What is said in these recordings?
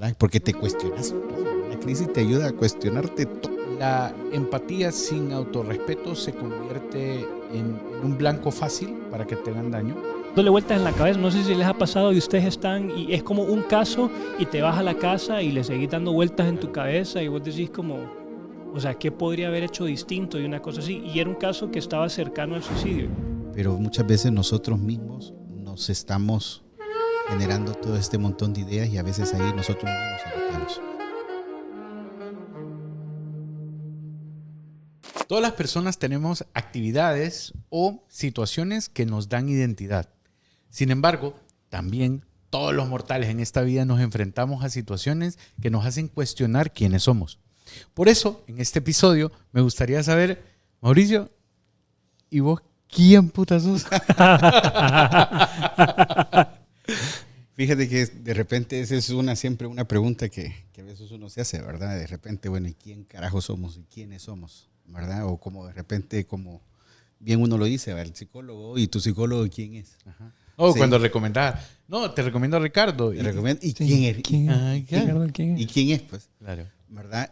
¿verdad? Porque te cuestionas todo. Una crisis te ayuda a cuestionarte todo. La empatía sin autorrespeto se convierte en un blanco fácil para que te hagan daño. Dándole vueltas en la cabeza, no sé si les ha pasado y ustedes están, y es como un caso y te vas a la casa y le seguís dando vueltas en tu cabeza y vos decís como, o sea, ¿qué podría haber hecho distinto? Y una cosa así, y era un caso que estaba cercano al suicidio. Pero muchas veces nosotros mismos nos estamos generando todo este montón de ideas y a veces ahí nosotros mismos nos saboteamos. Todas las personas tenemos actividades o situaciones que nos dan identidad. Sin embargo, también todos los mortales en esta vida nos enfrentamos a situaciones que nos hacen cuestionar quiénes somos. Por eso, en este episodio, me gustaría saber, Mauricio, ¿y vos quién puta sos? Fíjate que de repente esa es siempre una pregunta que a veces uno se hace, ¿verdad? De repente, bueno, ¿y quién carajo somos? ¿Y quiénes somos? ¿Verdad? O como de repente, como bien uno lo dice, el psicólogo, ¿y tu psicólogo quién es? Ajá. O Sí. cuando recomendaba, no, te recomiendo a Ricardo. Te recomiendo, ¿y Sí, quién es? ¿Quién ¿Y quién es? Pues, Claro. ¿verdad?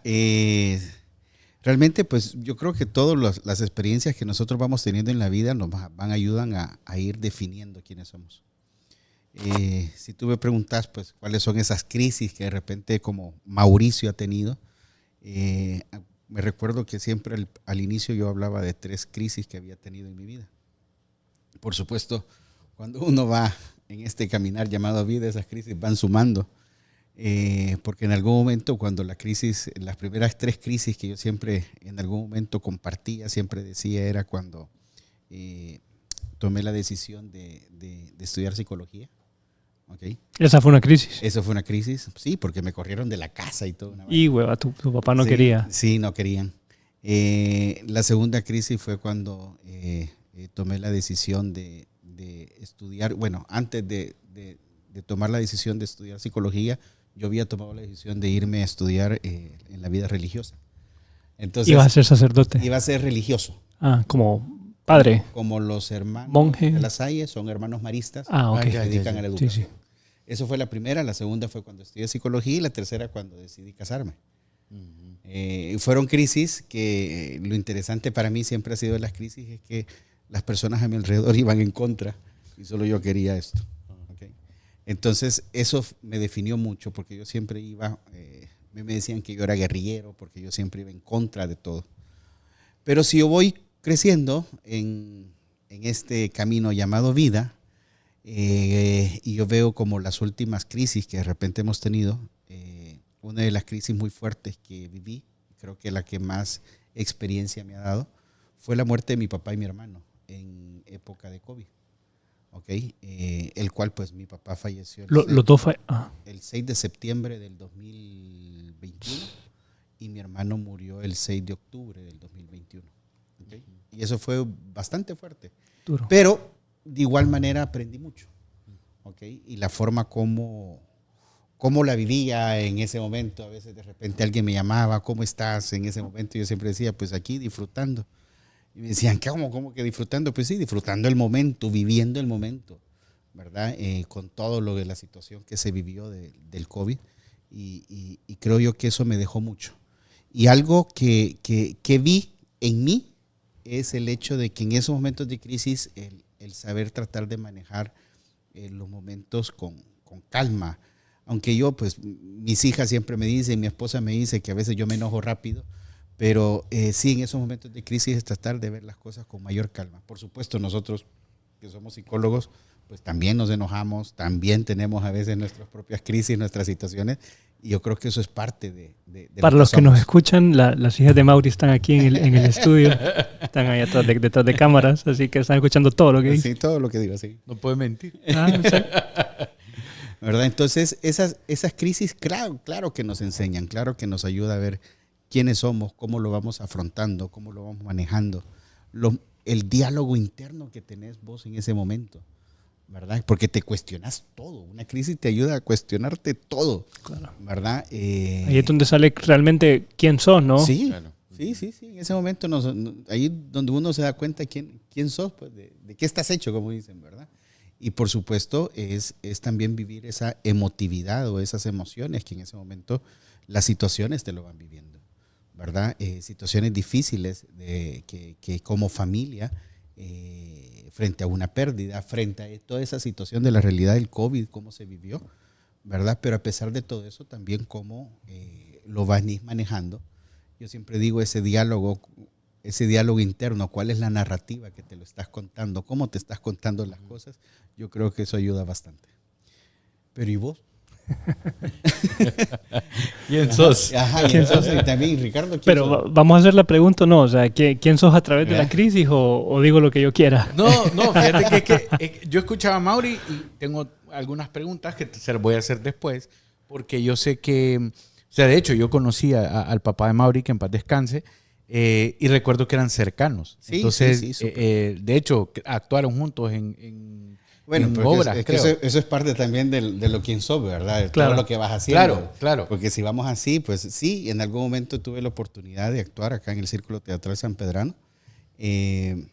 Realmente, pues yo creo que todas las experiencias que nosotros vamos teniendo en la vida nos ayudan a ir definiendo quiénes somos. Si tú me preguntas, pues, cuáles son esas crisis que de repente como Mauricio ha tenido, me recuerdo que siempre al inicio yo hablaba de 3 crisis que había tenido en mi vida. Por supuesto, cuando uno va en este caminar llamado vida, esas crisis van sumando. Porque en algún momento cuando las primeras 3 crisis que yo siempre en algún momento compartía, siempre decía, era cuando tomé la decisión de estudiar psicología. ¿Okay? Esa fue una crisis. Eso fue una crisis, sí, porque me corrieron de la casa y todo. Y hueva, tu papá no Sí, quería. Sí, no querían. La segunda crisis fue cuando tomé la decisión de estudiar, bueno, antes de tomar la decisión de estudiar psicología, yo había tomado la decisión de irme a estudiar en la vida religiosa. Entonces, Ibas a ser sacerdote. iba a ser religioso. Ah, como padre. Como los hermanos Monje. de la Salle, son hermanos maristas Ah, ok. que se dedican a la educación. Sí, sí. Eso fue la primera, la segunda fue cuando estudié psicología y la tercera cuando decidí casarme. Fueron crisis que lo interesante para mí siempre ha sido de las crisis es que las personas a mi alrededor iban en contra y solo yo quería esto. ¿Okay? Entonces eso me definió mucho porque yo siempre iba, me decían que yo era guerrillero porque yo siempre iba en contra de todo. Pero si yo voy creciendo en este camino llamado vida, y yo veo como las últimas crisis que de repente hemos tenido, una de las crisis muy fuertes que viví, creo que la que más experiencia me ha dado, fue la muerte de mi papá y mi hermano en época de COVID. ¿Okay? El cual pues mi papá falleció el 6 de septiembre del 2021 y mi hermano murió el 6 de octubre del 2021. ¿Okay? Y eso fue bastante fuerte. Duro. Pero de igual manera aprendí mucho. ¿Okay? Y la forma como la vivía en ese momento, a veces de repente alguien me llamaba, ¿cómo estás? En ese momento yo siempre decía, pues aquí disfrutando. Y me decían, ¿cómo que disfrutando? Pues sí, disfrutando el momento, viviendo el momento, ¿verdad? Con todo lo de la situación que se vivió del COVID. Y creo yo que eso me dejó mucho. Y algo que vi en mí es el hecho de que en esos momentos de crisis, el saber tratar de manejar los momentos con calma. Aunque yo, pues, mis hijas siempre me dicen, mi esposa me dice que a veces yo me enojo rápido, pero sí, en esos momentos de crisis es tratar de ver las cosas con mayor calma. Por supuesto, nosotros que somos psicólogos, pues también nos enojamos, también tenemos a veces nuestras propias crisis, nuestras situaciones, y yo creo que eso es parte de Para los que nos escuchan, las hijas de Mauri están aquí en el estudio, están ahí detrás de cámaras, así que están escuchando todo lo que dice. Sí, todo lo que digo, sí. No puede mentir. ¿Verdad? Entonces, esas crisis, claro que nos enseñan, claro que nos ayuda a ver quiénes somos, cómo lo vamos afrontando, cómo lo vamos manejando, el diálogo interno que tenés vos en ese momento, ¿verdad? Porque te cuestionas todo, una crisis te ayuda a cuestionarte todo, claro. ¿Verdad? Ahí es donde sale realmente quién sos, ¿no? Sí, claro. Sí, en ese momento ahí donde uno se da cuenta quién sos, pues de qué estás hecho, como dicen, ¿verdad? Y por supuesto es también vivir esa emotividad o esas emociones que en ese momento las situaciones te lo van viviendo, ¿verdad? Situaciones difíciles que como familia, frente a una pérdida, frente a toda esa situación de la realidad del COVID, cómo se vivió, ¿verdad? Pero a pesar de todo eso, también cómo lo vas manejando. Yo siempre digo ese diálogo interno, cuál es la narrativa que te lo estás contando, cómo te estás contando las cosas, yo creo que eso ayuda bastante. Pero ¿y vos? ¿Quién sos? Ajá, ¿quién sos? Y también, Ricardo, ¿quién Pero sos? vamos a hacer la pregunta, ¿no? O sea, ¿quién sos a través de la crisis o digo lo que yo quiera? No, fíjate que yo escuchaba a Mauri y tengo algunas preguntas que se las voy a hacer después, porque yo sé que, o sea, de hecho, yo conocí al papá de Mauri, que en paz descanse, y recuerdo que eran cercanos. Sí, entonces, sí, de hecho, actuaron juntos en bueno, obras, es que eso es parte también de lo quién sos, ¿verdad? De Claro. todo lo que vas haciendo. Claro. Porque si vamos así, pues sí, en algún momento tuve la oportunidad de actuar acá en el Círculo Teatral San Pedrano. He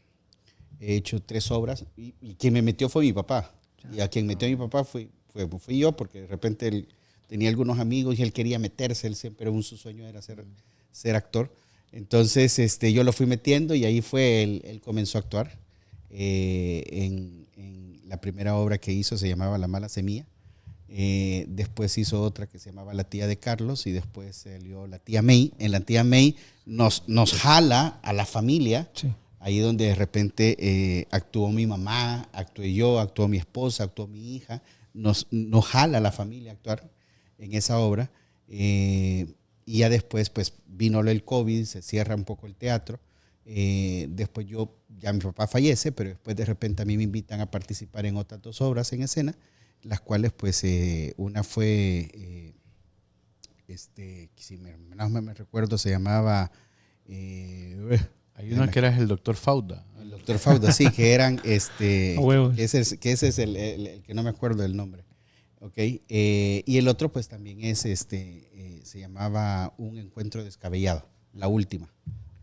hecho 3 obras y quien me metió fue mi papá. Y a quien metió a mi papá fui yo, porque de repente él tenía algunos amigos y él quería meterse, él siempre su sueño era ser actor. Entonces yo lo fui metiendo y ahí fue, él comenzó a actuar. En la primera obra que hizo se llamaba La Mala Semilla. Después hizo otra que se llamaba La Tía de Carlos y después salió La Tía May. En La Tía May nos jala a la familia. Sí. Ahí donde de repente actuó mi mamá, actué yo, actuó mi esposa, actuó mi hija. Nos jala a la familia a actuar en esa obra. Y ya después pues vino el COVID, se cierra un poco el teatro. Después ya mi papá fallece, pero después de repente a mí me invitan a participar en otras 2 obras en escena, las cuales pues una fue, si no me recuerdo, se llamaba... Hay una que era el doctor Fauda. El doctor Fauda, sí, que eran, huevos. que ese es el que no me acuerdo del nombre. Okay. Y el otro pues también es, se llamaba Un Encuentro Descabellado, la última.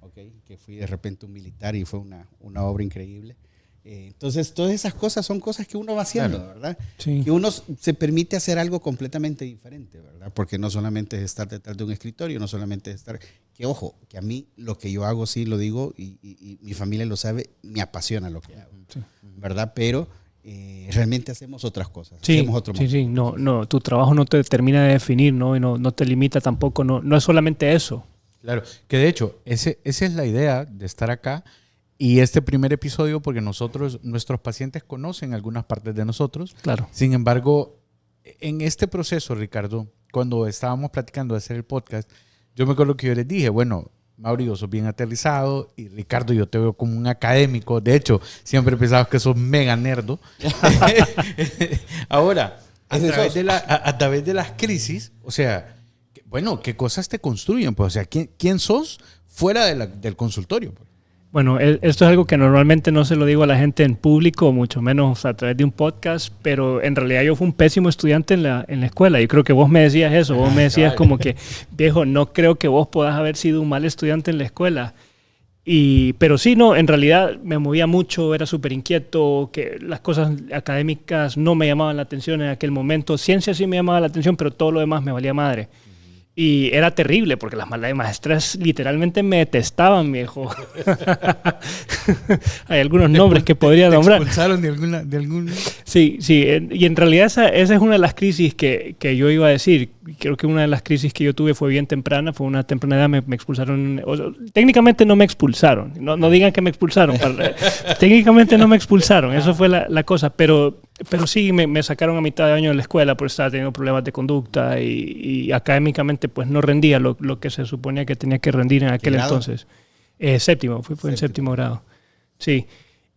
Okay, que fui de repente un militar y fue una obra increíble. Entonces, todas esas cosas son cosas que uno va haciendo, claro, ¿verdad? Sí. Que uno se permite hacer algo completamente diferente, ¿verdad? Porque no solamente es estar detrás de un escritorio, no solamente es estar... Que ojo, que a mí lo que yo hago, sí lo digo, y mi familia lo sabe, me apasiona lo que hago, sí, ¿verdad? Pero realmente hacemos otras cosas. Sí, hacemos otro sí, no, tu trabajo no te termina de definir, ¿no? Y no te limita tampoco, no es solamente eso. Claro, que de hecho, esa es la idea de estar acá y este primer episodio, porque nuestros pacientes conocen algunas partes de nosotros. Claro. Sin embargo, en este proceso, Ricardo, cuando estábamos platicando de hacer el podcast, yo me acuerdo que yo les dije, bueno, Mauri, vos sos bien aterrizado y Ricardo, yo te veo como un académico. De hecho, siempre pensabas que sos mega nerdo. Ahora, a través de las crisis, o sea... Bueno, ¿qué cosas te construyen? Pues, o sea, ¿quién sos fuera del consultorio? Pues? Bueno, esto es algo que normalmente no se lo digo a la gente en público, mucho menos a través de un podcast, pero en realidad yo fui un pésimo estudiante en la escuela. Yo creo que vos me decías eso, vos me decías como que, viejo, no creo que vos puedas haber sido un mal estudiante en la escuela. Pero sí, no, en realidad me movía mucho, era súper inquieto, que las cosas académicas no me llamaban la atención en aquel momento. Ciencia sí me llamaba la atención, pero todo lo demás me valía madre. Y era terrible porque las maestras literalmente me detestaban, viejo. Hay algunos nombres que podría nombrar. ¿Te expulsaron de algún...? Sí, y en realidad esa es una de las crisis que yo iba a decir. Creo que una de las crisis que yo tuve fue bien temprana, fue una temprana edad, me expulsaron. Técnicamente no me expulsaron, no digan que me expulsaron. Técnicamente no me expulsaron, eso fue la cosa, pero sí me sacaron a mitad de año de la escuela por estar teniendo problemas de conducta y académicamente pues no rendía lo que se suponía que tenía que rendir en aquel entonces. Séptimo, fue en séptimo grado. Sí.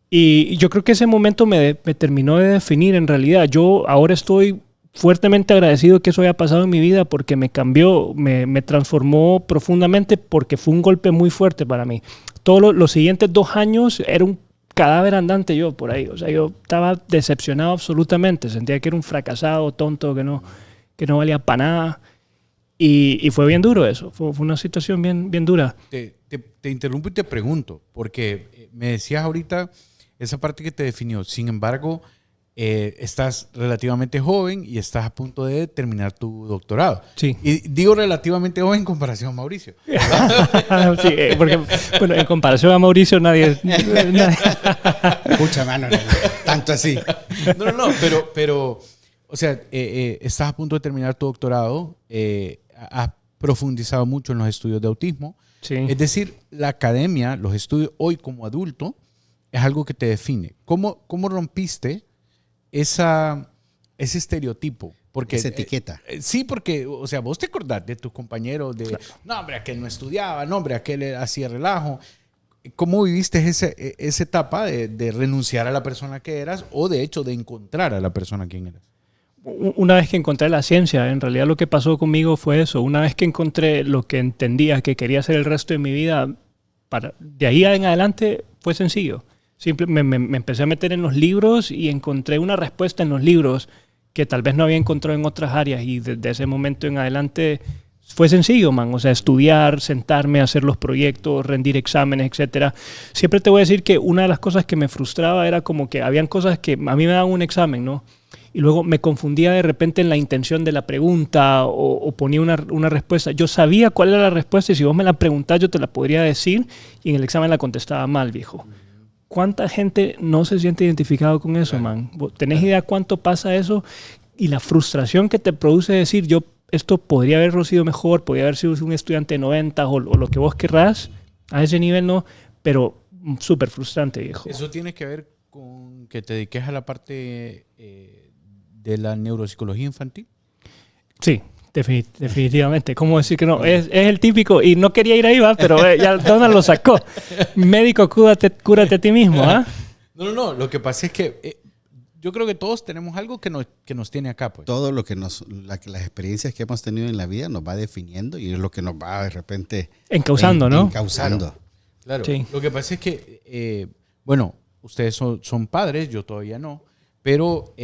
Y yo creo que ese momento me terminó de definir en realidad. Yo ahora estoy fuertemente agradecido que eso haya pasado en mi vida porque me cambió, me transformó profundamente porque fue un golpe muy fuerte para mí. Todos los siguientes 2 años era un cadáver andante yo por ahí. O sea, yo estaba decepcionado absolutamente. Sentía que era un fracasado, tonto, que no valía para nada. Y fue bien duro eso. Fue una situación bien dura. Te interrumpo y te pregunto, porque me decías ahorita esa parte que te definió. Sin embargo, estás relativamente joven y estás a punto de terminar tu doctorado. Sí. Y digo relativamente joven en comparación a Mauricio. Sí, porque, bueno, en comparación a Mauricio, nadie. Escucha, mano, tanto así. No, pero o sea, estás a punto de terminar tu doctorado, has profundizado mucho en los estudios de autismo. Sí. Es decir, la academia, los estudios hoy como adulto, es algo que te define. ¿Cómo rompiste ese estereotipo? Porque, esa etiqueta. Sí, porque, o sea, vos te acordás de tus compañeros de, claro, no, hombre, aquel no estudiaba, no, hombre, aquel hacía relajo. ¿Cómo viviste esa etapa de renunciar a la persona que eras o, de hecho, de encontrar a la persona quien eras? Una vez que encontré la ciencia, en realidad lo que pasó conmigo fue eso. Una vez que encontré lo que entendía que quería hacer el resto de mi vida, de ahí en adelante fue sencillo. Me empecé a meter en los libros y encontré una respuesta en los libros que tal vez no había encontrado en otras áreas, y desde ese momento en adelante fue sencillo, man. O sea, estudiar, sentarme, hacer los proyectos, rendir exámenes, etcétera. Siempre te voy a decir que una de las cosas que me frustraba era como que habían cosas que a mí me daban un examen, ¿no? Y luego me confundía de repente en la intención de la pregunta o ponía una respuesta. Yo sabía cuál era la respuesta y si vos me la preguntás yo te la podría decir, y en el examen la contestaba mal, viejo. ¿Cuánta gente no se siente identificado con eso, man? ¿Tenés idea cuánto pasa eso? Y la frustración que te produce decir, esto podría haberlo sido mejor, podría haber sido un estudiante de 90 o lo que vos querrás, a ese nivel no, pero súper frustrante, viejo. ¿Eso tiene que ver con que te dediques a la parte de la neuropsicología infantil? Sí. Definitivamente. ¿Cómo decir que no? Es el típico, y no quería ir ahí, ¿va? Pero ya Donald lo sacó. Médico, cúrate a ti mismo, ¿ah? No. Lo que pasa es que yo creo que todos tenemos algo que nos tiene acá, pues. Todo lo que las experiencias que hemos tenido en la vida nos va definiendo y es lo que nos va de repente encauzando, ¿no? Encauzando. Claro. Sí. Lo que pasa es que, bueno, ustedes son padres, yo todavía no, pero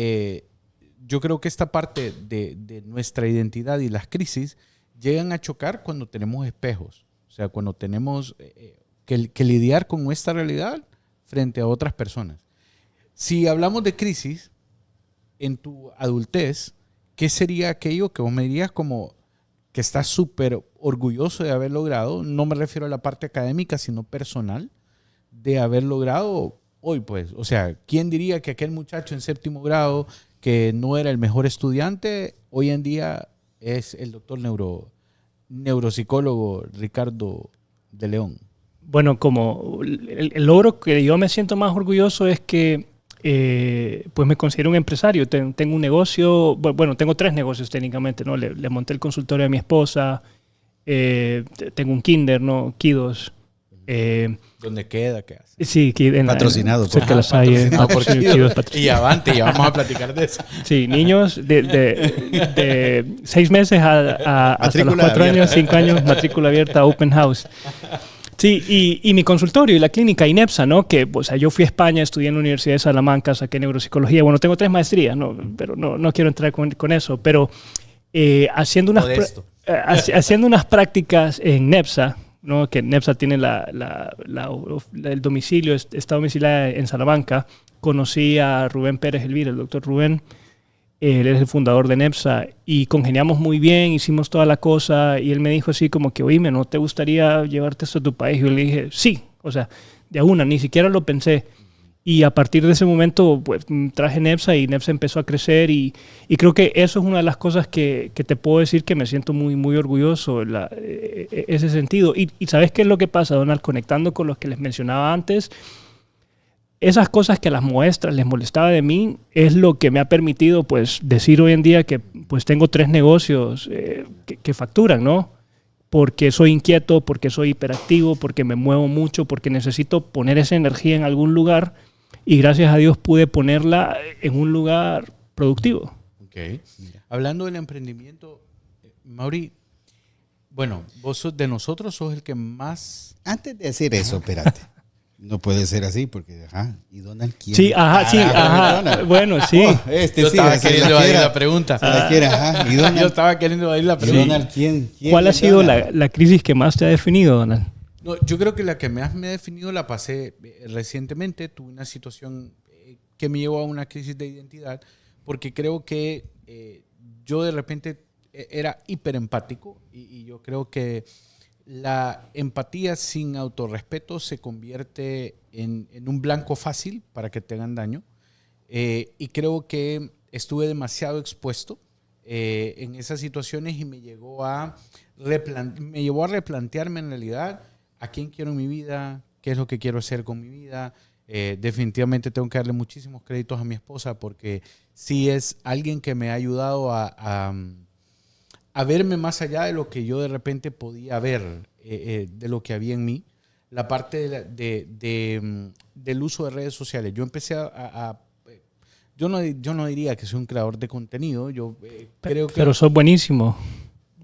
yo creo que esta parte de nuestra identidad y las crisis llegan a chocar cuando tenemos espejos. O sea, cuando tenemos que lidiar con nuestra realidad frente a otras personas. Si hablamos de crisis en tu adultez, ¿qué sería aquello que vos me dirías como que estás súper orgulloso de haber logrado? No me refiero a la parte académica, sino personal, de haber logrado hoy, pues. O sea, ¿quién diría que aquel muchacho en 7º grado que no era el mejor estudiante, hoy en día es el doctor neuropsicólogo Ricardo de León? Bueno, como el logro que yo me siento más orgulloso es que pues me considero un empresario. Tengo un negocio, bueno, tengo 3 negocios técnicamente, ¿no? Le monté el consultorio a mi esposa, tengo un kinder, ¿no? Kiddos. ¿Dónde queda? ¿Qué hace? Sí, patrocinado. Cerca de la Salle. Y avante, ya vamos a platicar de eso. Sí, niños de 6 meses hasta los 4 años, 5 años, matrícula abierta, open house. Sí, y mi consultorio y la clínica INEPSA, ¿no? Que, o sea, yo fui a España, estudié en la Universidad de Salamanca, saqué neuropsicología. Bueno, tengo 3 maestrías, ¿no? Pero no quiero entrar con eso. Pero haciendo unas prácticas en NEPSA, ¿no? Que NEPSA tiene el domicilio, está domiciliada en Salamanca. Conocí a Rubén Pérez Elvira, el doctor Rubén. Él es el fundador de NEPSA y congeniamos muy bien, hicimos toda la cosa y él me dijo así como que, oíme, ¿no te gustaría llevarte esto a tu país? Y yo le dije, sí, o sea, de una, ni siquiera lo pensé. Y a partir de ese momento pues, traje NEPSA y NEPSA empezó a crecer y creo que eso es una de las cosas que te puedo decir que me siento muy, muy orgulloso, ese sentido. Y ¿sabes qué es lo que pasa, Donald? Conectando con los que les mencionaba antes, esas cosas que a las muestras les molestaba de mí es lo que me ha permitido pues, decir hoy en día que pues, tengo 3 negocios que facturan, ¿no? Porque soy inquieto, porque soy hiperactivo, porque me muevo mucho, porque necesito poner esa energía en algún lugar y gracias a Dios pude ponerla en un lugar productivo. Okay. Hablando del emprendimiento, Mauri, bueno, vos de nosotros sos el que más... Antes de decir eso, espérate. No puede ser así porque, ¿y Donald quién? Sí, ajá. Bueno, sí. Yo estaba queriendo evadir la pregunta. ¿Y Donald? Yo estaba queriendo evadir la pregunta. ¿Y Donald quién? ¿Cuál ha sido la crisis que más te ha definido, Donald? No, yo creo que la que más me ha definido la pasé recientemente. Tuve una situación que me llevó a una crisis de identidad, porque creo que yo de repente era hiperempático y yo creo que la empatía sin autorrespeto se convierte en un blanco fácil para que te hagan daño. Y creo que estuve demasiado expuesto en esas situaciones y me llevó a replantearme en realidad a quién quiero en mi vida, qué es lo que quiero hacer con mi vida. Definitivamente tengo que darle muchísimos créditos a mi esposa porque sí es alguien que me ha ayudado a verme más allá de lo que yo de repente podía ver, de lo que había en mí. La parte del uso de redes sociales. Yo empecé yo no diría que soy un creador de contenido. Yo creo que... Pero sos buenísimo.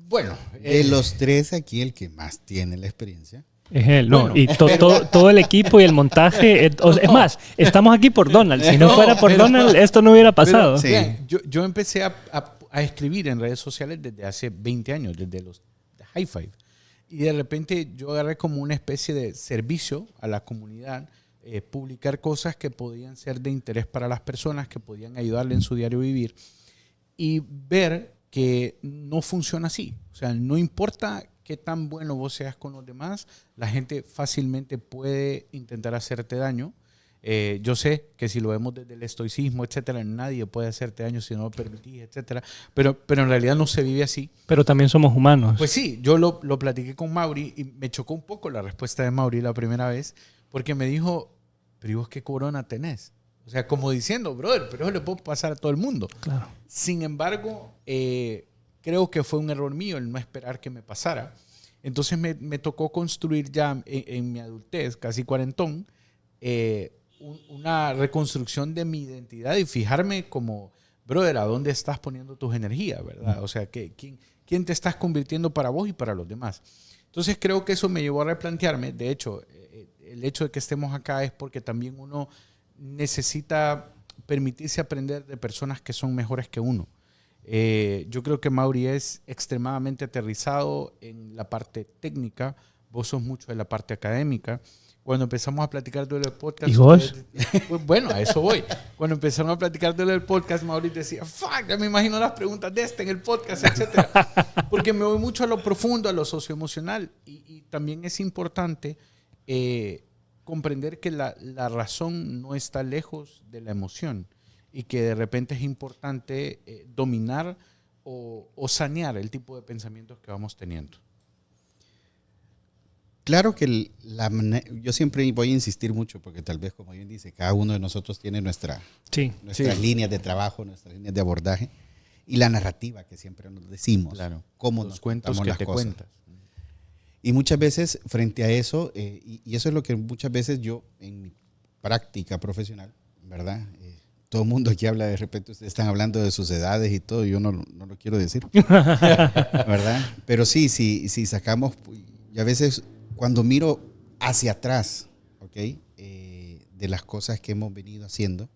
Bueno. De los tres, aquí el que más tiene la experiencia Es él, no. Bueno, Y todo el equipo y el montaje. Es más, estamos aquí por Donald. Si no fuera por Donald, esto no hubiera pasado. sí. Vean, yo empecé a escribir en redes sociales desde hace 20 años, desde los High Five. Y de repente yo agarré como una especie de servicio a la comunidad, publicar cosas que podían ser de interés para las personas, que podían ayudarle en su diario vivir y ver que no funciona así. O sea, no importa qué tan bueno vos seas con los demás, la gente fácilmente puede intentar hacerte daño. Yo sé que si lo vemos desde el estoicismo, etcétera, nadie puede hacerte daño si no lo permitís, etcétera. Pero en realidad no se vive así. Pero también somos humanos. Pues sí, yo lo platiqué con Mauri y me chocó un poco la respuesta de Mauri la primera vez, porque me dijo, pero ¿y vos qué corona tenés? O sea, como diciendo, brother, pero eso le puedo pasar a todo el mundo. Claro. Sin embargo, creo que fue un error mío el no esperar que me pasara. Entonces me tocó construir ya en mi adultez, casi cuarentón, una reconstrucción de mi identidad y fijarme como, brother, ¿a dónde estás poniendo tus energías, verdad? O sea, ¿quién te estás convirtiendo para vos y para los demás? Entonces creo que eso me llevó a replantearme. De hecho, el hecho de que estemos acá es porque también uno necesita permitirse aprender de personas que son mejores que uno. Yo creo que Mauri es extremadamente aterrizado en la parte técnica, vos sos mucho de la parte académica. Cuando empezamos a platicar de el podcast... ¿Y vos? Pues, bueno, a eso voy. Cuando empezamos a platicar de el podcast, Mauri decía, fuck, ya me imagino las preguntas de en el podcast, etc. Porque me voy mucho a lo profundo, a lo socioemocional. Y también es importante comprender que la razón no está lejos de la emoción y que de repente es importante dominar o sanear el tipo de pensamientos que vamos teniendo. Claro que yo siempre voy a insistir mucho porque tal vez, como bien dice, cada uno de nosotros tiene nuestras líneas de trabajo, nuestras líneas de abordaje y la narrativa que siempre nos decimos. Claro. Cómo los nos cuentos que las te cosas. cuentas. Y muchas veces, frente a eso, y eso es lo que muchas veces yo, en mi práctica profesional, ¿verdad? Todo el mundo aquí habla, de repente ustedes están hablando de sus edades y todo, yo no lo quiero decir, ¿verdad? Pero sí, sacamos, y a veces cuando miro hacia atrás, ¿ok? De las cosas que hemos venido haciendo,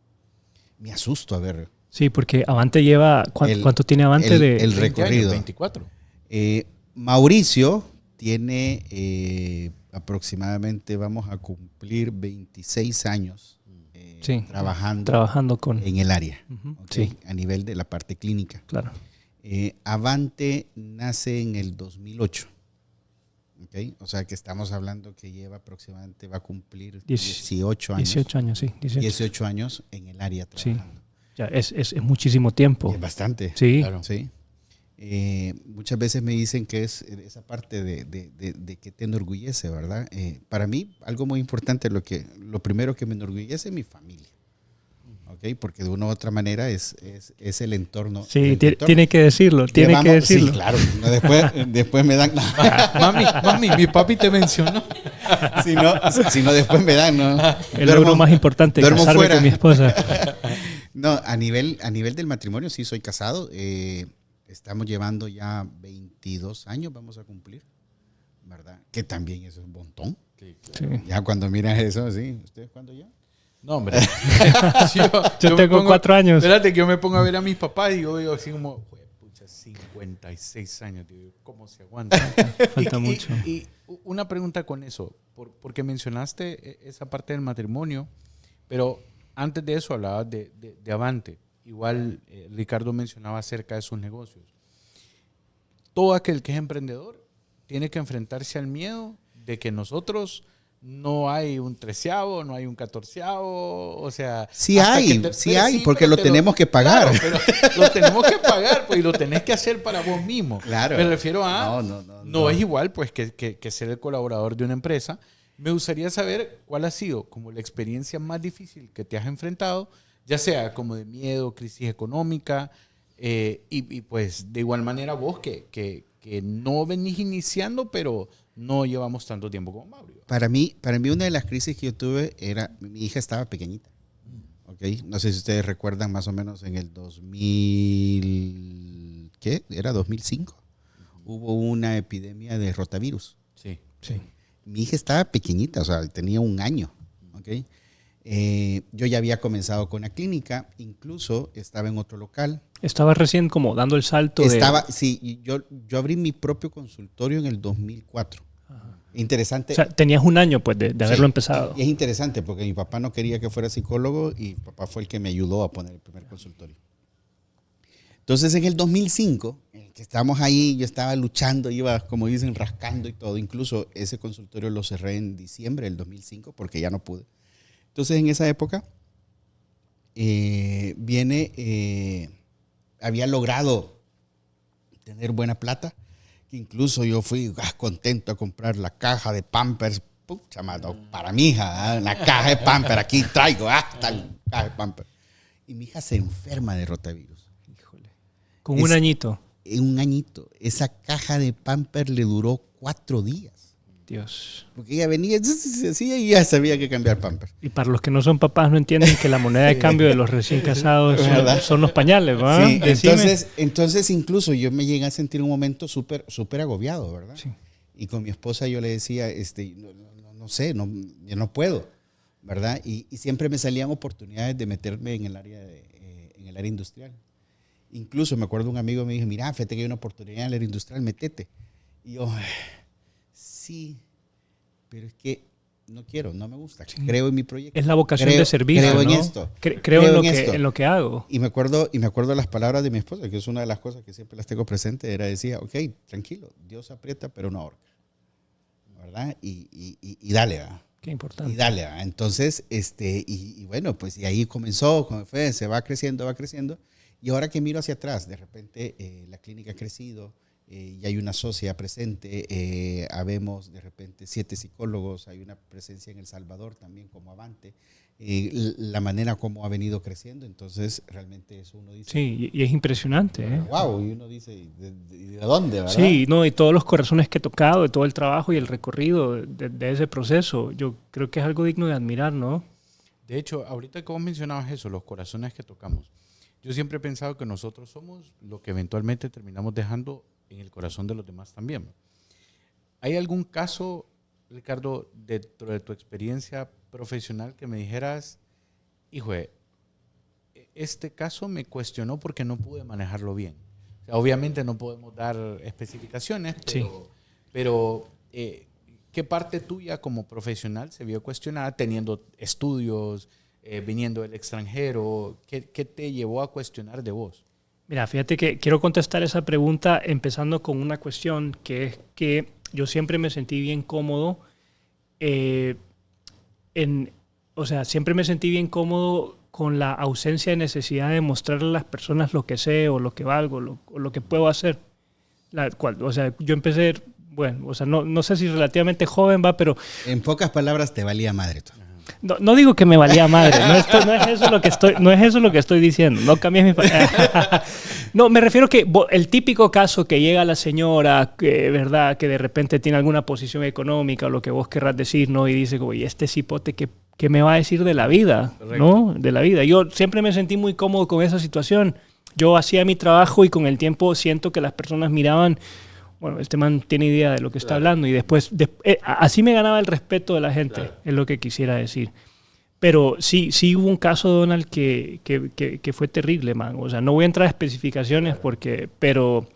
me asusto a ver. Sí, porque Avante lleva, ¿cuánto tiene Avante el recorrido? 24. Mauricio tiene aproximadamente, vamos a cumplir 26 años trabajando con... en el área, ¿okay? Sí. A nivel de la parte clínica. Claro. Avante nace en el 2008. ¿Okay? O sea que estamos hablando que lleva aproximadamente, va a cumplir 18 años. 18 años, sí. 18 años en el área trabajando. Sí. Ya, es muchísimo tiempo. Es bastante. Sí. Claro. Sí. Muchas veces me dicen que es esa parte de que te enorgullece, ¿verdad? Para mí, algo muy importante, lo primero que me enorgullece es mi familia. ¿Okay? Porque de una u otra manera es el entorno. Sí, tiene que decirlo, tiene que decirlo. Sí, claro. No, después me dan... Mami, mi papi te mencionó. Si no, después me dan... ¿no? El logro más importante, casarme fuera con mi esposa. No, a nivel del matrimonio sí soy casado. Estamos llevando ya 22 años, vamos a cumplir, ¿verdad? Que también eso es un montón. Sí, claro. Sí. Ya cuando miras eso, ¿sí? ¿Ustedes cuándo ya? No, hombre. yo tengo 4 años. Espérate que yo me pongo a ver a mis papás y yo digo así como, pucha, 56 años, tío, ¿cómo se aguanta? Falta mucho. Y una pregunta con eso, porque mencionaste esa parte del matrimonio, pero antes de eso hablabas de Avante. Igual Ricardo mencionaba acerca de sus negocios. Todo aquel que es emprendedor tiene que enfrentarse al miedo de que nosotros no hay un 13avo, no hay un 14avo, o sea... Sí hay, porque lo tenemos que pagar. Claro, pero lo tenemos que pagar, pues, y lo tenés que hacer para vos mismo. Claro. Me refiero a... No es igual, pues, que ser el colaborador de una empresa. Me gustaría saber cuál ha sido como la experiencia más difícil que te has enfrentado, ya sea como de miedo, crisis económica, y pues de igual manera vos que no venís iniciando, pero no llevamos tanto tiempo como Mauro. Para mí una de las crisis que yo tuve era, mi hija estaba pequeñita. ¿Okay? No sé si ustedes recuerdan más o menos en el 2000, ¿qué? Era 2005. Hubo una epidemia de rotavirus. Sí. Mi hija estaba pequeñita, o sea, tenía 1 año. ¿Okay? Yo ya había comenzado con la clínica, incluso estaba en otro local. Estaba recién como dando el salto Sí, yo abrí mi propio consultorio en el 2004. Ajá. Interesante. O sea, tenías 1 año pues de haberlo empezado. Y es interesante porque mi papá no quería que fuera psicólogo y papá fue el que me ayudó a poner el primer consultorio. Entonces en el 2005, que estábamos ahí, yo estaba luchando, iba, como dicen, rascando y todo. Incluso ese consultorio lo cerré en diciembre del 2005 porque ya no pude. Entonces en esa época había logrado tener buena plata, que incluso yo fui contento a comprar la caja de Pampers, pucha, para mi hija, la caja de Pampers, aquí traigo, tal caja de Pampers. Y mi hija se enferma de rotavirus. Híjole. Con 1 añito. En 1 añito. Esa caja de Pampers le duró 4 días. Dios. Porque ella venía así y ya sabía que cambiar Pampers. Y para los que no son papás no entienden que la moneda de cambio de los recién casados son los pañales, ¿verdad? Sí, entonces incluso yo me llegué a sentir un momento súper agobiado, ¿verdad? Sí. Y con mi esposa yo le decía, no sé, yo no puedo, ¿verdad? Y siempre me salían oportunidades de meterme en el área industrial. Incluso me acuerdo un amigo me dijo, mira, fíjate que hay una oportunidad en el área industrial, métete. Y yo... Sí, pero es que no quiero, no me gusta. Sí. Creo en mi proyecto. Es la vocación de servicio, creo ¿no? en esto. Creo en lo que hago. Y me acuerdo las palabras de mi esposa, que es una de las cosas que siempre las tengo presente, decía, ok, tranquilo, Dios aprieta pero no ahorca, ¿verdad? Y dale, ¿verdad? Qué importante. Y dale, ¿verdad? Entonces, y bueno, pues y ahí comenzó, se va creciendo. Y ahora que miro hacia atrás, de repente la clínica ha crecido. Y hay una socia presente, habemos de repente 7 psicólogos, hay una presencia en El Salvador también como Avante, la manera como ha venido creciendo, entonces realmente eso uno dice... Sí, y es impresionante. ¡Wow! Y uno dice, ¿de dónde, verdad? Sí, no, y todos los corazones que he tocado, de todo el trabajo y el recorrido de ese proceso, yo creo que es algo digno de admirar, ¿no? De hecho, ahorita que vos mencionabas eso, los corazones que tocamos, yo siempre he pensado que nosotros somos lo que eventualmente terminamos dejando en el corazón de los demás también. ¿Hay algún caso, Ricardo, dentro de tu experiencia profesional que me dijeras, hijo, este caso me cuestionó porque no pude manejarlo bien? O sea, obviamente no podemos dar especificaciones, pero ¿qué parte tuya como profesional se vio cuestionada teniendo estudios, viniendo del extranjero? ¿Qué te llevó a cuestionar de vos? Mira, fíjate que quiero contestar esa pregunta empezando con una cuestión que es que yo siempre me sentí bien cómodo siempre me sentí bien cómodo con la ausencia de necesidad de mostrarle a las personas lo que sé o lo que valgo o lo que puedo hacer. Yo empecé, no sé si relativamente joven, pero... En pocas palabras, te valía madre tú. No digo que me valía madre, no es eso lo que estoy diciendo, no cambies mi No, me refiero que el típico caso que llega la señora, ¿verdad? Que de repente tiene alguna posición económica o lo que vos querrás decir, ¿no? Y dice, oye, este cipote, ¿qué me va a decir de la vida? Correcto. ¿No? De la vida. Yo siempre me sentí muy cómodo con esa situación. Yo hacía mi trabajo y con el tiempo siento que las personas miraban, bueno, este man tiene idea de lo que está hablando, y después así me ganaba el respeto de la gente, es lo que quisiera decir. Pero sí hubo un caso, Donald, que fue terrible, man. O sea, no voy a entrar a especificaciones pero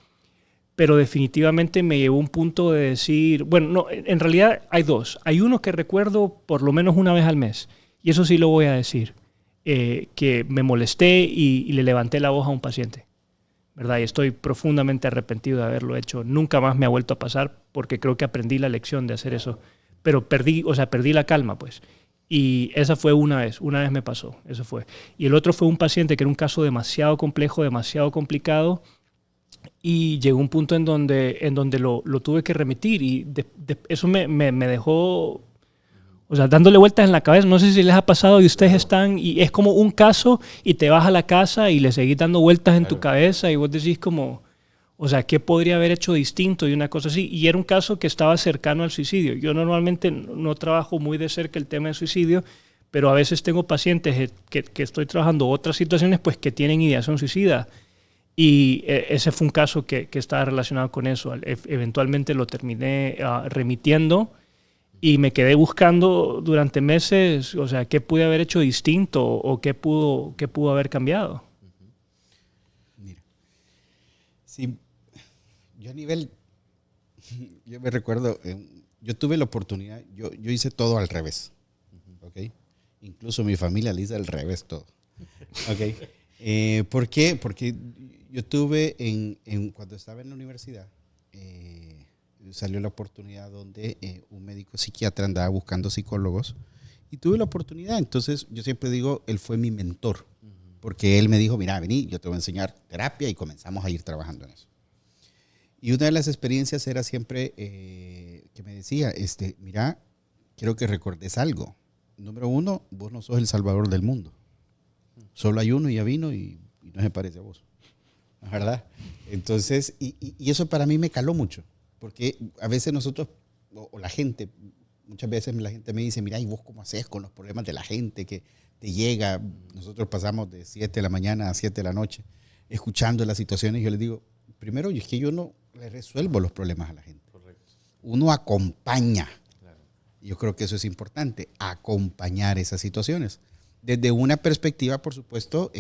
definitivamente me llevó a un punto de decir, bueno, no, en realidad hay dos. Hay uno que recuerdo por lo menos una vez al mes, y eso sí lo voy a decir. que me molesté y le levanté la voz a un paciente, ¿verdad? Y estoy profundamente arrepentido de haberlo hecho. Nunca más me ha vuelto a pasar porque creo que aprendí la lección de hacer eso. Pero perdí la calma, pues. Y esa fue una vez me pasó, eso fue. Y el otro fue un paciente que era un caso demasiado complejo, demasiado complicado, y llegó un punto en donde lo tuve que remitir y eso me dejó, o sea, dándole vueltas en la cabeza. No sé si les ha pasado y ustedes están, y es como un caso y te vas a la casa y le seguís dando vueltas en tu cabeza y vos decís como, o sea, ¿qué podría haber hecho distinto? Y una cosa así. Y era un caso que estaba cercano al suicidio. Yo normalmente no trabajo muy de cerca el tema del suicidio, pero a veces tengo pacientes que estoy trabajando otras situaciones pues que tienen ideación suicida. Y ese fue un caso que estaba relacionado con eso. Eventualmente lo terminé remitiendo y me quedé buscando durante meses, o sea, qué pude haber hecho distinto o qué pudo haber cambiado. Mira, sí, yo yo me recuerdo, yo tuve la oportunidad, yo hice todo al revés, ¿ok? Incluso mi familia le hizo al revés todo, ¿ok? ¿Por qué? Porque yo tuve, cuando estaba en la universidad, salió la oportunidad donde un médico psiquiatra andaba buscando psicólogos y tuve la oportunidad. Entonces, yo siempre digo, él fue mi mentor, porque él me dijo, mira, vení, yo te voy a enseñar terapia y comenzamos a ir trabajando en eso. Y una de las experiencias era siempre que me decía, mira, quiero que recordes algo. Número uno, vos no sos el salvador del mundo. Solo hay uno y ya vino y no se parece a vos. ¿Verdad? Entonces, y eso para mí me caló mucho, porque a veces nosotros, o la gente, muchas veces la gente me dice, mira, ¿y vos cómo haces con los problemas de la gente que te llega? Nosotros pasamos de 7 de la mañana a 7 de la noche escuchando las situaciones y yo les digo, primero, es que yo no le resuelvo los problemas a la gente. Correcto. Uno acompaña. Claro. Yo creo que eso es importante, acompañar esas situaciones. Desde una perspectiva, por supuesto,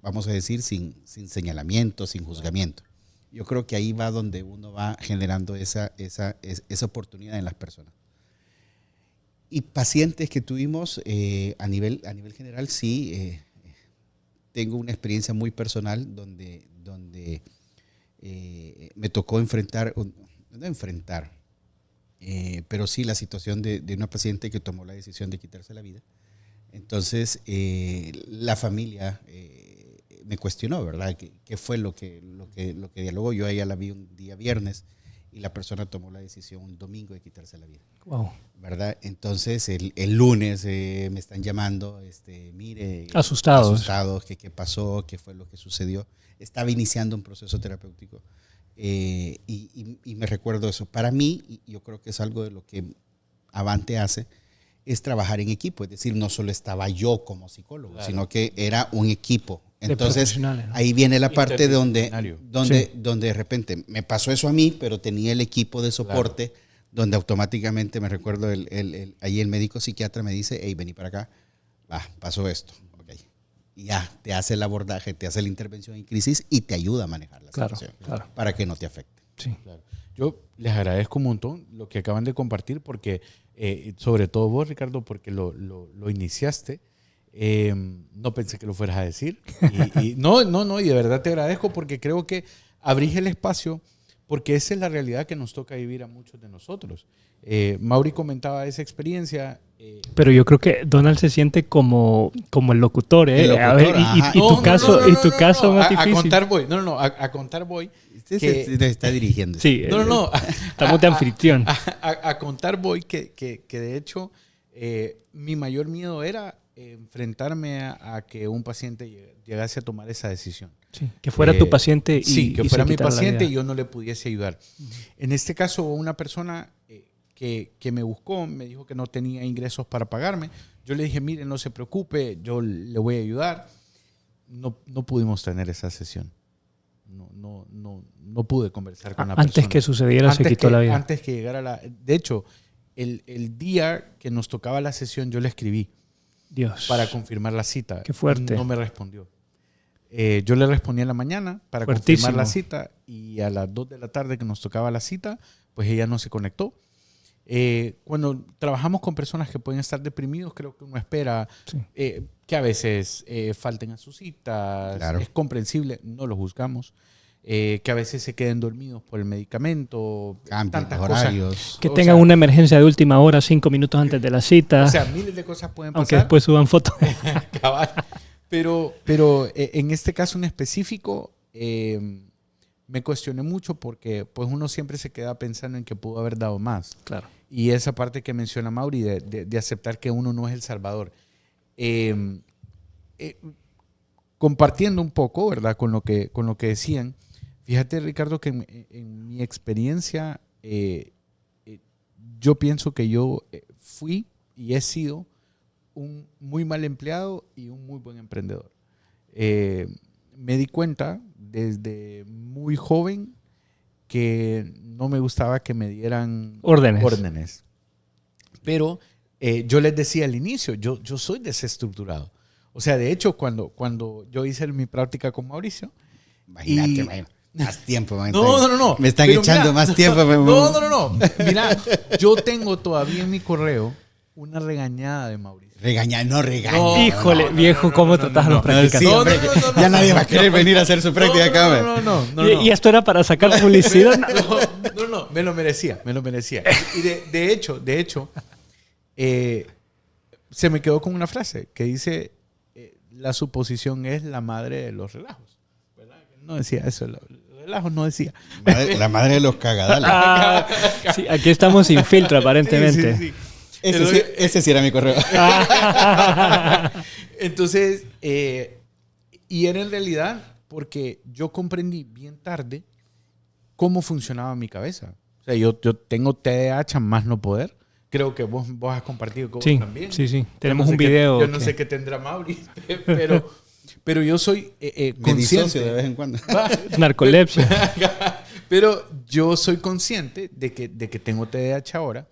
vamos a decir, sin señalamiento, sin juzgamiento. Yo creo que ahí va donde uno va generando esa oportunidad en las personas. Y pacientes que tuvimos a nivel general, sí, tengo una experiencia muy personal donde me tocó pero sí la situación de una paciente que tomó la decisión de quitarse la vida. Entonces, la familia me cuestionó, ¿verdad? ¿Qué fue lo que dialogó? Yo a ella la vi un día viernes y la persona tomó la decisión un domingo de quitarse la vida. Wow. ¿Verdad? Entonces, el lunes me están llamando, mire. Asustados. ¿Qué pasó? ¿Qué fue lo que sucedió? Estaba iniciando un proceso terapéutico. Y me recuerdo eso. Para mí, y yo creo que es algo de lo que Avante hace, es trabajar en equipo. Es decir, no solo estaba yo como psicólogo, claro, sino que era un equipo. Entonces, ¿no? Ahí viene la parte donde de repente me pasó eso a mí, pero tenía el equipo de soporte, claro, donde automáticamente me recuerdo ahí el médico psiquiatra me dice, hey, vení para acá, pasó esto. Y ya te hace el abordaje, te hace la intervención en crisis y te ayuda a manejar la situación, claro, para que no te afecte. Sí. Claro. Yo les agradezco un montón lo que acaban de compartir, porque sobre todo vos, Ricardo, porque lo iniciaste. No pensé que lo fueras a decir. Y de verdad te agradezco porque creo que abrís el espacio, porque esa es la realidad que nos toca vivir a muchos de nosotros. Mauri comentaba esa experiencia. Pero yo creo que Donald se siente como el locutor, ¿eh? El locutor, a ver, y tu caso más difícil. A contar voy. Usted se está dirigiendo. Sí, estamos de anfitrión. A contar voy que de hecho mi mayor miedo era enfrentarme a que un paciente llegase a tomar esa decisión. Sí, que fuera tu paciente que fuera mi paciente y yo no le pudiese ayudar. En este caso, una persona que me buscó, me dijo que no tenía ingresos para pagarme. Yo le dije, mire, no se preocupe, yo le voy a ayudar. No pudimos tener esa sesión. No pude conversar con la persona. Antes que sucediera, se quitó la vida. Antes que llegara De hecho, el día que nos tocaba la sesión, yo le escribí. Dios. Para confirmar la cita. Qué fuerte. No me respondió. Yo le respondí en la mañana para confirmar la cita y a las 2 de la tarde que nos tocaba la cita, pues ella no se conectó. Cuando trabajamos con personas que pueden estar deprimidos, creo que uno espera que a veces falten a sus citas. Claro. Es comprensible, no lo juzgamos. Que a veces se queden dormidos por el medicamento. Cambios, tantas horarios. cosas. Que O tengan sea, una emergencia de última hora, 5 minutos antes de la cita. O sea, miles de cosas pueden pasar. Aunque después suban fotos. Cabal. Pero en este caso en específico me cuestioné mucho porque pues uno siempre se queda pensando en que pudo haber dado más. Claro. Y esa parte que menciona Mauri de aceptar que uno no es el salvador. Compartiendo un poco, ¿verdad? Con lo que decían. Fíjate, Ricardo, que en mi experiencia yo pienso que yo fui y he sido un muy mal empleado y un muy buen emprendedor. Me di cuenta desde muy joven que no me gustaba que me dieran órdenes. Pero yo les decía al inicio, yo soy desestructurado. O sea, de hecho, cuando yo hice mi práctica con Mauricio... Imagínate, bueno, más tiempo. No. Me están Pero echando mira, más tiempo. No. Mira, yo tengo todavía en mi correo una regañada de Mauricio. Regañar, no regaña. No, Híjole, viejo, ¿cómo tratas a los practicantes? Sí, hombre, ya nadie va a querer venir a hacer su práctica acá. No. ¿Y esto era para sacar publicidad? No, me lo merecía. Y de hecho, se me quedó con una frase que dice, la suposición es la madre de los relajos. ¿Verdad? No decía eso, los relajos no decía. La madre de los cagadales. Sí, aquí estamos sin filtro, aparentemente. Sí. Ese sí era mi correo. Entonces, y era en realidad porque yo comprendí bien tarde cómo funcionaba mi cabeza. O sea, yo tengo TDAH más no poder. Creo que vos has compartido con vos también. Sí. Tenemos un video. Yo no sé qué tendrá Mauri, pero yo soy Me consciente. disocio de vez en cuando. Narcolepsia. Pero yo soy consciente de que tengo TDAH ahora.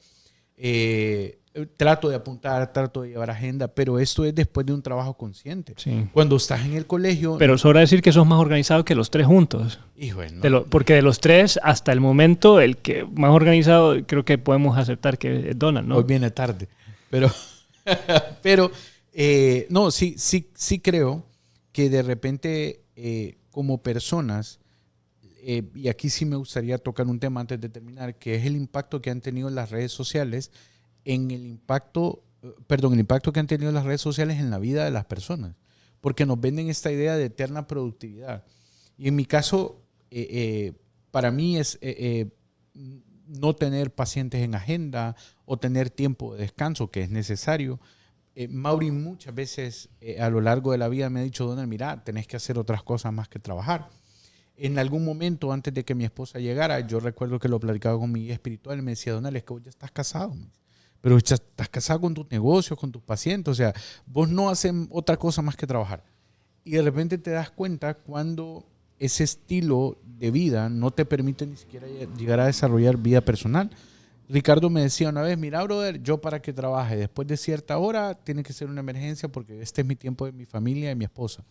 Trato de apuntar, trato de llevar agenda, pero esto es después de un trabajo consciente. Sí. Cuando estás en el colegio... Pero sobra decir que sos más organizado que los tres juntos. Hijo, no. Porque de los tres, hasta el momento, el que más organizado creo que podemos aceptar que es Donald, ¿no? Hoy viene tarde. Pero no, sí creo que de repente como personas, y aquí sí me gustaría tocar un tema antes de terminar, que es el impacto que han tenido las redes sociales el impacto que han tenido las redes sociales en la vida de las personas, porque nos venden esta idea de eterna productividad. Y en mi caso, para mí es no tener pacientes en agenda o tener tiempo de descanso, que es necesario. Mauri muchas veces a lo largo de la vida me ha dicho, Donald, mira, tenés que hacer otras cosas más que trabajar. En algún momento, antes de que mi esposa llegara, yo recuerdo que lo platicaba con mi guía espiritual y me decía, Donald, es que vos ya estás casado, pero ya estás casado con tus negocios, con tus pacientes, o sea, vos no haces otra cosa más que trabajar. Y de repente te das cuenta cuando ese estilo de vida no te permite ni siquiera llegar a desarrollar vida personal. Ricardo me decía una vez, mira, brother, yo para que trabaje después de cierta hora tiene que ser una emergencia porque este es mi tiempo de mi familia y mi esposa.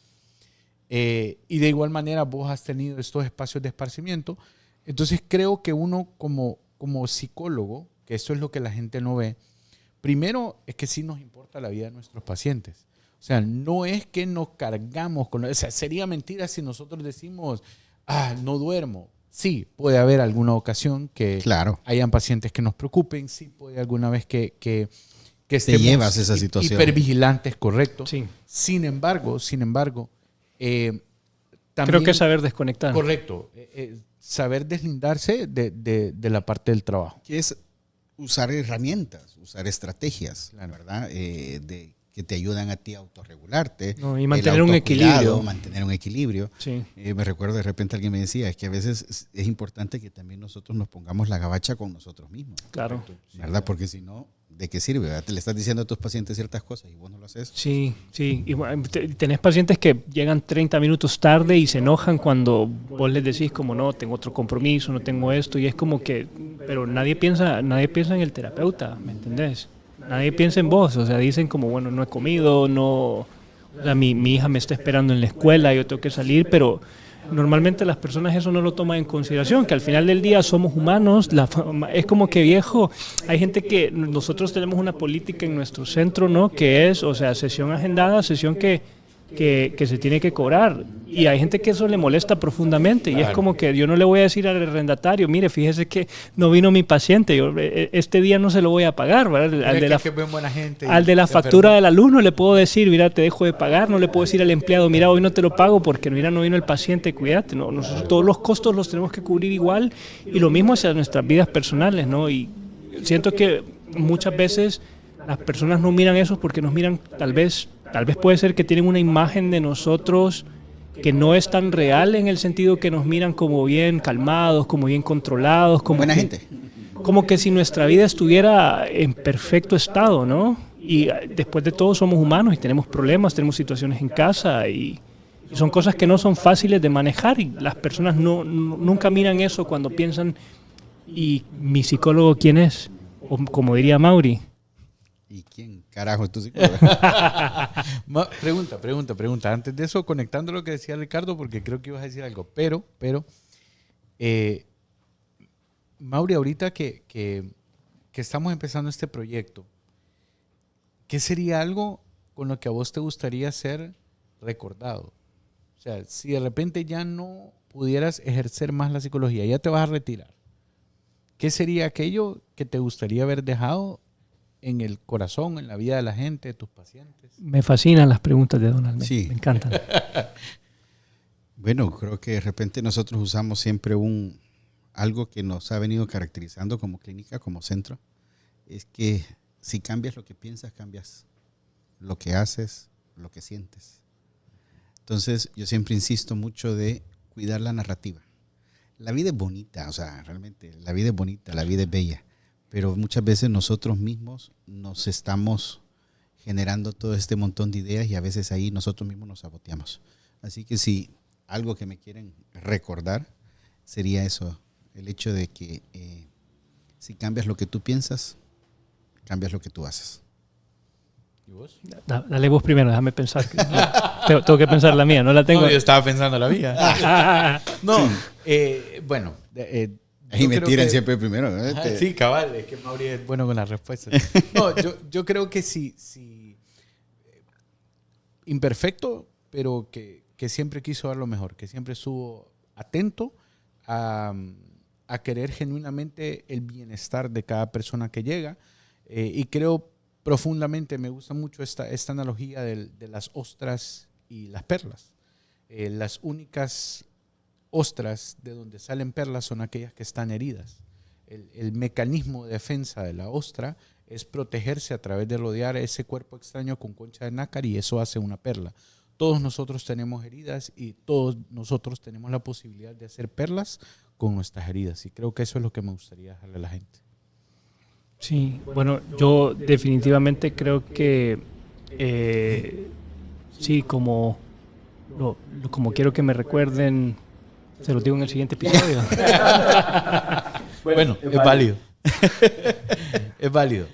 Y de igual manera vos has tenido estos espacios de esparcimiento. Entonces creo que uno como psicólogo, que eso es lo que la gente no ve, primero es que sí nos importa la vida de nuestros pacientes. O sea, no es que nos cargamos con... O sea, sería mentira si nosotros decimos, no duermo. Sí, puede haber alguna ocasión que hayan pacientes que nos preocupen. Sí, puede alguna vez que estemos te llevas esa situación. Hipervigilantes, correcto. Sí. Sin embargo, también, creo que es saber desconectar. Correcto. Saber deslindarse de la parte del trabajo. Que es usar herramientas, usar estrategias, ¿verdad? Que te ayudan a ti a autorregularte. Y mantener un equilibrio. Mantener un equilibrio. Sí. Me recuerdo de repente alguien me decía, es que a veces es importante que también nosotros nos pongamos la gabacha con nosotros mismos. Claro. ¿Verdad? Porque si no, ¿de qué sirve? ¿Verdad? Te le estás diciendo a tus pacientes ciertas cosas y vos no lo haces. Sí. Y bueno, tenés pacientes que llegan 30 minutos tarde y se enojan cuando vos les decís como no, tengo otro compromiso, no tengo esto. Y es como que, pero nadie piensa en el terapeuta, ¿me entendés? Nadie piensa en vos, o sea, dicen como, bueno, no he comido, no, o sea, mi hija me está esperando en la escuela, yo tengo que salir, pero normalmente las personas eso no lo toman en consideración, que al final del día somos humanos, es como que viejo, hay gente que nosotros tenemos una política en nuestro centro, ¿no? Que es, o sea, sesión agendada, sesión que se tiene que cobrar, y hay gente que eso le molesta profundamente, y es como que yo no le voy a decir al arrendatario, mire, fíjese que no vino mi paciente, este día no se lo voy a pagar, ¿verdad? Al de la factura de la luz no le puedo decir, mira, te dejo de pagar, no le puedo decir al empleado, mira, hoy no te lo pago porque mira, no vino el paciente, cuídate, no, nosotros todos los costos los tenemos que cubrir igual, y lo mismo hacia nuestras vidas personales, ¿no? Y siento que muchas veces las personas no miran eso porque nos miran, tal vez puede ser que tienen una imagen de nosotros que no es tan real, en el sentido que nos miran como bien calmados, como bien controlados, como buena gente. Como que si nuestra vida estuviera en perfecto estado, ¿no? Y después de todo somos humanos y tenemos problemas, tenemos situaciones en casa y son cosas que no son fáciles de manejar, y las personas nunca miran eso cuando piensan, ¿y mi psicólogo quién es? O como diría Mauri, ¿y quién carajo es tu psicólogo? Pregunta. Antes de eso, conectando lo que decía Ricardo, porque creo que ibas a decir algo. Pero Mauri, ahorita que estamos empezando este proyecto, ¿qué sería algo con lo que a vos te gustaría ser recordado? O sea, si de repente ya no pudieras ejercer más la psicología, ya te vas a retirar, ¿qué sería aquello que te gustaría haber dejado en el corazón, en la vida de la gente, de tus pacientes? Me fascinan las preguntas de Donald, Sí. Me encantan. Bueno, creo que de repente nosotros usamos siempre algo que nos ha venido caracterizando como clínica, como centro, es que si cambias lo que piensas, cambias lo que haces, lo que sientes. Entonces, yo siempre insisto mucho de cuidar la narrativa. La vida es bonita, o sea, realmente la vida es bonita, la vida es bella, pero muchas veces nosotros mismos nos estamos generando todo este montón de ideas y a veces ahí nosotros mismos nos saboteamos. Así que si algo que me quieren recordar sería eso, el hecho de que si cambias lo que tú piensas, cambias lo que tú haces. ¿Y vos? Dale vos primero, déjame pensar. Tengo que pensar la mía, no la tengo. No, yo estaba pensando la mía. No, bueno. Y me tiran siempre primero. Sí, cabal, es que Mauri es bueno con las respuestas. No, yo creo que sí, imperfecto, pero que siempre quiso dar lo mejor, que siempre estuvo atento a querer genuinamente el bienestar de cada persona que llega. Y creo profundamente, me gusta mucho esta analogía de las ostras y las perlas. Las únicas ostras de donde salen perlas son aquellas que están heridas. El mecanismo de defensa de la ostra es protegerse a través de rodear ese cuerpo extraño con concha de nácar, y eso hace una perla. Todos nosotros tenemos heridas y todos nosotros tenemos la posibilidad de hacer perlas con nuestras heridas, y creo que eso es lo que me gustaría dejarle a la gente. Sí, bueno, yo definitivamente creo que sí, como quiero que me recuerden, se lo digo en el siguiente episodio. Bueno, es válido. Es válido.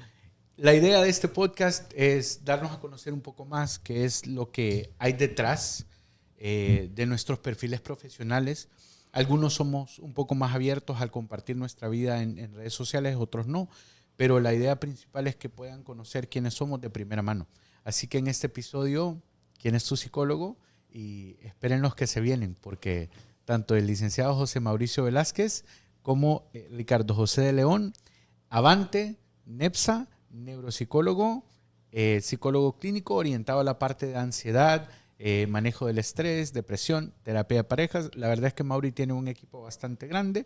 La idea de este podcast es darnos a conocer un poco más qué es lo que hay detrás de nuestros perfiles profesionales. Algunos somos un poco más abiertos al compartir nuestra vida en redes sociales, otros no. Pero la idea principal es que puedan conocer quiénes somos de primera mano. Así que en este episodio, ¿quién es tu psicólogo? Y esperen los que se vienen, porque tanto el licenciado José Mauricio Velázquez como Ricardo José de León, Avante, NEPSA, neuropsicólogo, psicólogo clínico orientado a la parte de ansiedad, manejo del estrés, depresión, terapia de parejas. La verdad es que Mauri tiene un equipo bastante grande,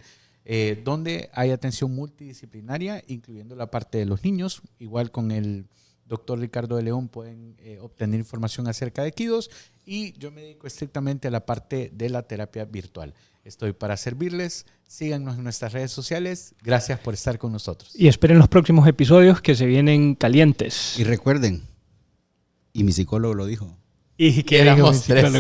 donde hay atención multidisciplinaria, incluyendo la parte de los niños. Igual con el doctor Ricardo de León pueden obtener información acerca de Kidos, y yo me dedico estrictamente a la parte de la terapia virtual. Estoy para servirles. Síganos en nuestras redes sociales. Gracias por estar con nosotros. Y esperen los próximos episodios que se vienen calientes. Y recuerden, y mi psicólogo lo dijo. Y que éramos 3.